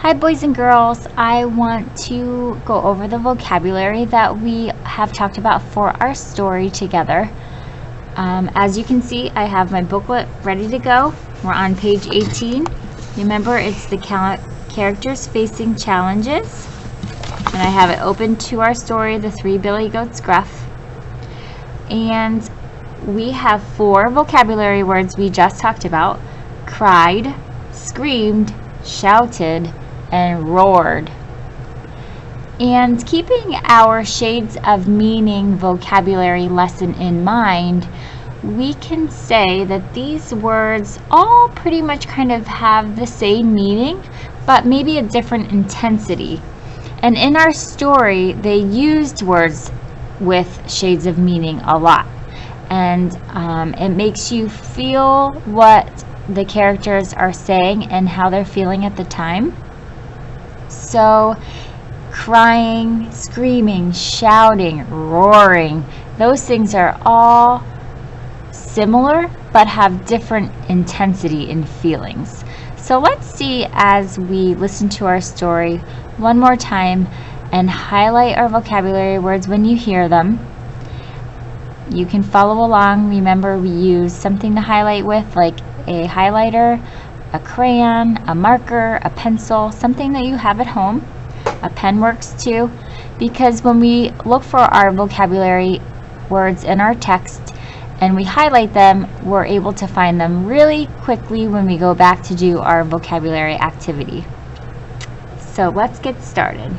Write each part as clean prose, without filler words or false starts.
Hi boys and girls, I want to go over the vocabulary that we have talked about for our story together. As you can see, I have my booklet ready to go. We're on page 18. Remember, it's the characters facing challenges. And I have it open to our story, The Three Billy Goats Gruff. And we have 4 vocabulary words we just talked about: cried, screamed, shouted, and roared. And keeping our shades of meaning vocabulary lesson in mind, we can say that these words all pretty much kind of have the same meaning, but maybe a different intensity. And in our story, they used words with shades of meaning a lot. And it makes you feel what the characters are saying and how they're feeling at the time. So crying, screaming, shouting, roaring, those things are all similar but have different intensity in feelings. So let's see, as we listen to our story one more time and highlight our vocabulary words when you hear them. You can follow along. Remember, we use something to highlight with, like a highlighter, a crayon, a marker, a pencil, something that you have at home. A pen works too, because when we look for our vocabulary words in our text and we highlight them, we're able to find them really quickly when we go back to do our vocabulary activity. So let's get started.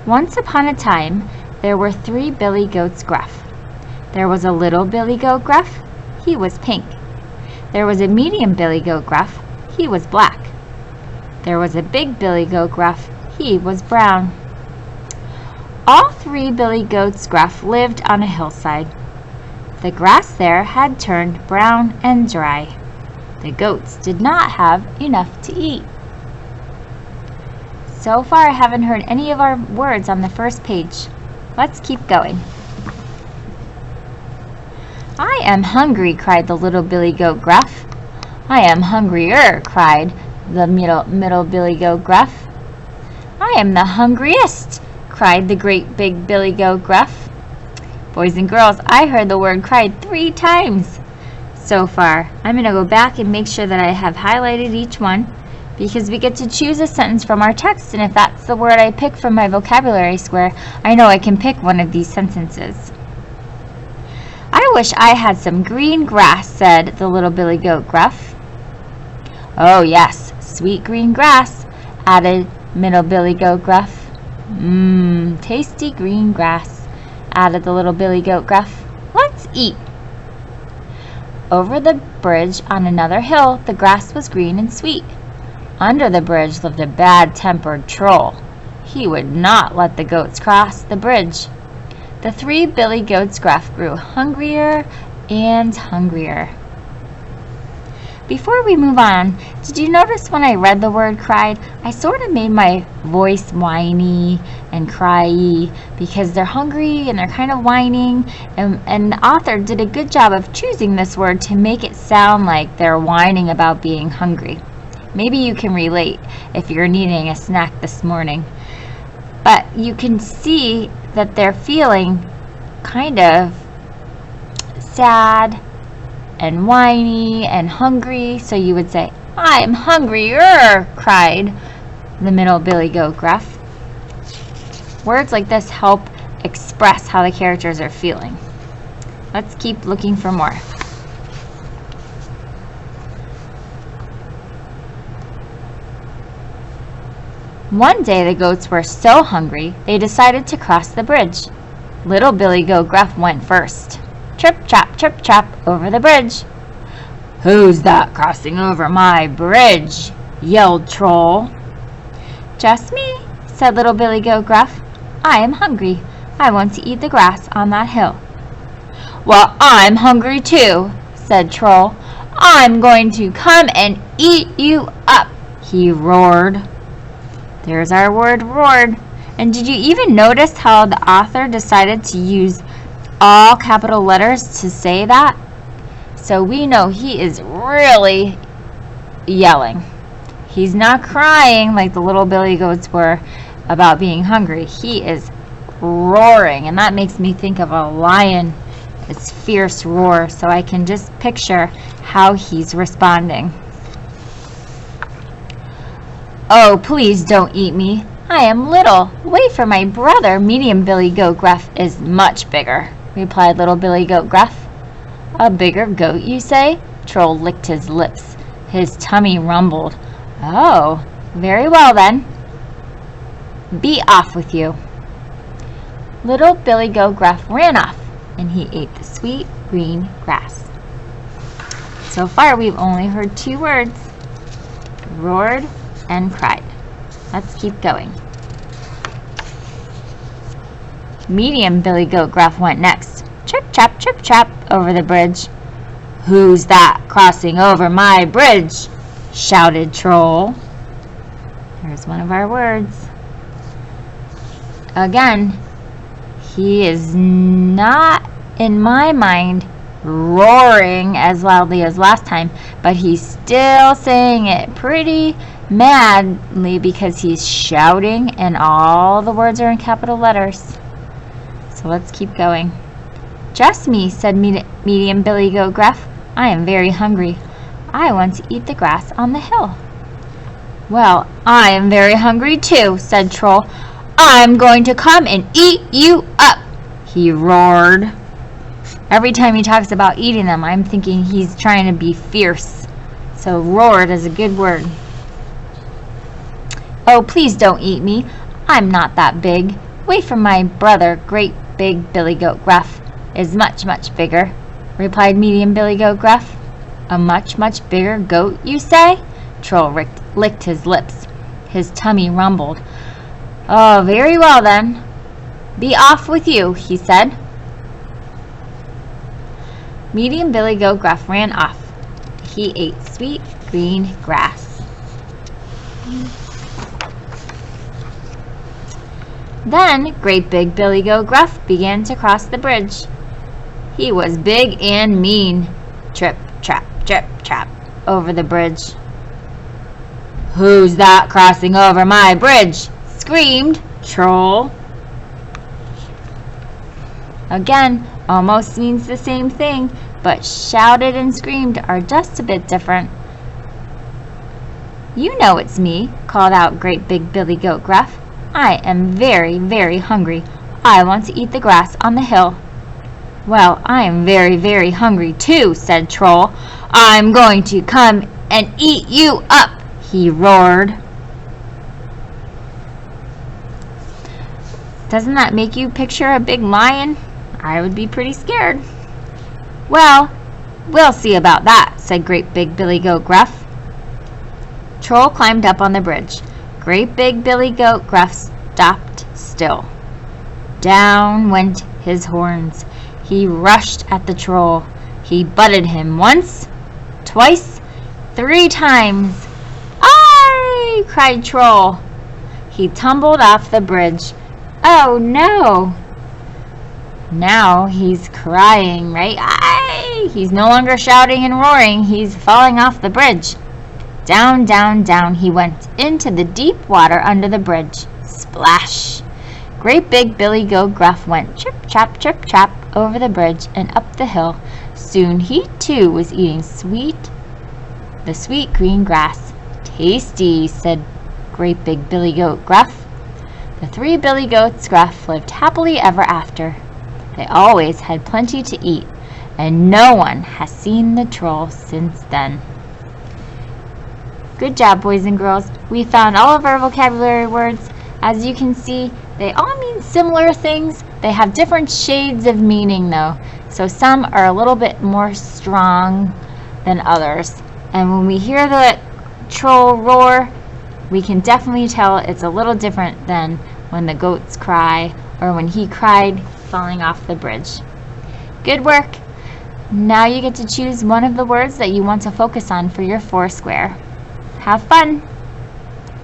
Once upon a time, there were 3 Billy Goats Gruff. There was a little Billy Goat Gruff. He was pink. There was a medium Billy Goat Gruff. He was black. There was a big Billy Goat Gruff. He was brown. All 3 Billy Goats Gruff lived on a hillside. The grass there had turned brown and dry. The goats did not have enough to eat. So far, I haven't heard any of our words on the first page. Let's keep going. I am hungry, cried the little Billy Goat Gruff. I am hungrier, cried the middle Billy Goat Gruff. I am the hungriest, cried the great big Billy Goat Gruff. Boys and girls, I heard the word cried 3 times so far. I'm going to go back and make sure that I have highlighted each one, because we get to choose a sentence from our text, and if that's the word I pick from my vocabulary square, I know I can pick one of these sentences. I wish I had some green grass, said the little Billy Goat Gruff. Oh yes, sweet green grass, added middle Billy Goat Gruff. Tasty green grass, added the little Billy Goat Gruff. Let's eat. Over the bridge on another hill, the grass was green and sweet. Under the bridge lived a bad-tempered troll. He would not let the goats cross the bridge. The 3 Billy Goats Gruff grew hungrier and hungrier. Before we move on, did you notice when I read the word cried, I sort of made my voice whiny and cryy because they're hungry and they're kind of whining, and the author did a good job of choosing this word to make it sound like they're whining about being hungry. Maybe you can relate if you're needing a snack this morning. But you can see that they're feeling kind of sad and whiny and hungry. So you would say, I am hungrier, cried the middle Billy Goat Gruff. Words like this help express how the characters are feeling. Let's keep looking for more. One day the goats were so hungry they decided to cross the bridge. Little Billy Goat Gruff went first. Trip, trap, over the bridge. Who's that crossing over my bridge? Yelled Troll. Just me, said little Billy Goat Gruff. I am hungry. I want to eat the grass on that hill. Well, I'm hungry too, said Troll. I'm going to come and eat you up, he roared. There's our word roared. And did you even notice how the author decided to use all capital letters to say that? So we know he is really yelling. He's not crying like the little billy goats were about being hungry. He is roaring, and that makes me think of a lion, its fierce roar, so I can just picture how he's responding. Oh, please don't eat me. I am little. Wait for my brother, Medium Billy Goat Gruff, is much bigger, replied Little Billy Goat Gruff. A bigger goat, you say? Troll licked his lips. His tummy rumbled. Oh, very well then. Be off with you. Little Billy Goat Gruff ran off, and he ate the sweet green grass. So far, we've only heard 2 words, roared and cried. Let's keep going. Medium Billy Goat Gruff went next. Chip, chap, over the bridge. Who's that crossing over my bridge? Shouted Troll. There's one of our words. Again, he is not, in my mind, roaring as loudly as last time, but he's still saying it pretty madly because he's shouting and all the words are in capital letters. So let's keep going. Just me, said Medium Billy Goat Gruff. I am very hungry. I want to eat the grass on the hill. Well, I am very hungry too, said Troll. I'm going to come and eat you up, he roared. Every time he talks about eating them, I'm thinking he's trying to be fierce. So roared is a good word. Oh, please don't eat me. I'm not that big. Wait for my brother, Great Big Billy Goat Gruff, is much, much bigger, replied Medium Billy Goat Gruff. A much, much bigger goat, you say? Troll licked his lips. His tummy rumbled. Oh, very well then. Be off with you, he said. Medium Billy Goat Gruff ran off. He ate sweet green grass. Then Great Big Billy Goat Gruff began to cross the bridge. He was big and mean. Trip, trap, over the bridge. Who's that crossing over my bridge? Screamed Troll. Again, almost means the same thing, but shouted and screamed are just a bit different. You know it's me, called out Great Big Billy Goat Gruff. I am very, very hungry. I want to eat the grass on the hill. Well, I am very, very hungry too, said Troll. I'm going to come and eat you up, he roared. Doesn't that make you picture a big lion? I would be pretty scared. Well, we'll see about that, said Great Big Billy Goat Gruff. Troll climbed up on the bridge. Great Big Billy Goat Gruff stopped still. Down went his horns. He rushed at the troll. He butted him once, twice, 3 times. "Aye!" cried Troll. He tumbled off the bridge. Oh no! Now he's crying, right? Aye! He's no longer shouting and roaring. He's falling off the bridge. Down, down, down he went into the deep water under the bridge. Splash! Great Big Billy Goat Gruff went chip, chap, over the bridge and up the hill. Soon he too was eating the sweet green grass. Tasty, said Great Big Billy Goat Gruff. The 3 Billy Goats Gruff lived happily ever after. They always had plenty to eat, and no one has seen the troll since then. Good job, boys and girls. We found all of our vocabulary words. As you can see, they all mean similar things. They have different shades of meaning though. So some are a little bit more strong than others. And when we hear the troll roar, we can definitely tell it's a little different than when the goats cry or when he cried falling off the bridge. Good work. Now you get to choose one of the words that you want to focus on for your 4 square. Have fun!